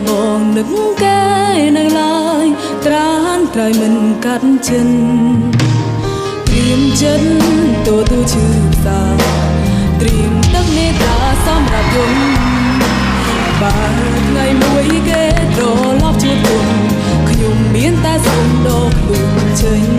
បងនឹកគេនៅឡើយត្រានត្រៃមិនកាត់ចិនត្រៀមចិត្តទទួលឈឺផ្សាត្រៀមទឹកនេត្រាសម្រាប់យំបើថ្ងៃមួយគេត្រឡប់ជួបគុំខ្ញុំមានតែសូមដកខ្លួនចេញ